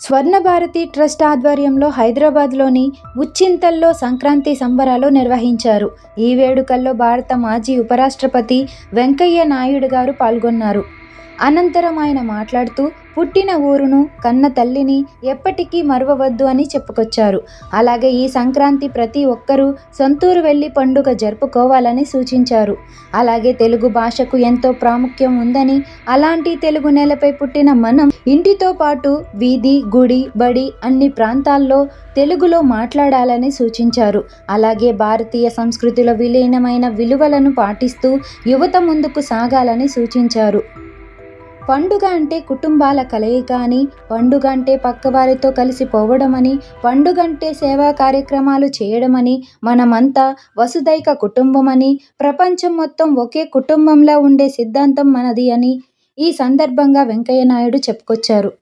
Swarnabharathi trust ఆధ్వర్యంలో హైదరాబాద్లోని ముచ్చింతల్లో సంక్రాంతి సంబరాలు నిర్వహించారు. ఈ వేడుకల్లో భారత మాజీ ఉపరాష్ట్రపతి వెంకయ్య నాయుడు గారు పాల్గొన్నారు. అనంతరం ఆయన మాట్లాడుతూ పుట్టిన ఊరును, కన్న తల్లిని ఎప్పటికీ మరువవద్దు అని చెప్పుకొచ్చారు. అలాగే ఈ సంక్రాంతి ప్రతి ఒక్కరూ సొంతూరు వెళ్లి పండుగ జరుపుకోవాలని సూచించారు. అలాగే తెలుగు భాషకు ఎంతో ప్రాముఖ్యం ఉందని, అలాంటి తెలుగు నేలపై పుట్టిన మనం ఇంటితో పాటు వీధి, గుడి, బడి అన్ని ప్రాంతాల్లో తెలుగులో మాట్లాడాలని సూచించారు. అలాగే భారతీయ సంస్కృతిలో విలీనమైన విలువలను పాటిస్తూ యువత ముందుకు సాగాలని సూచించారు. పండుగ అంటే కుటుంబాల కలయిక అని, పండుగ అంటే పక్కవారితో కలిసిపోవడమని, పండుగ అంటే సేవా కార్యక్రమాలు చేయడమని, మనమంతా వసుదైక కుటుంబమని, ప్రపంచం మొత్తం ఒకే కుటుంబంలా ఉండే సిద్ధాంతం మనది అని ఈ సందర్భంగా వెంకయ్య నాయుడు చెప్పుకొచ్చారు.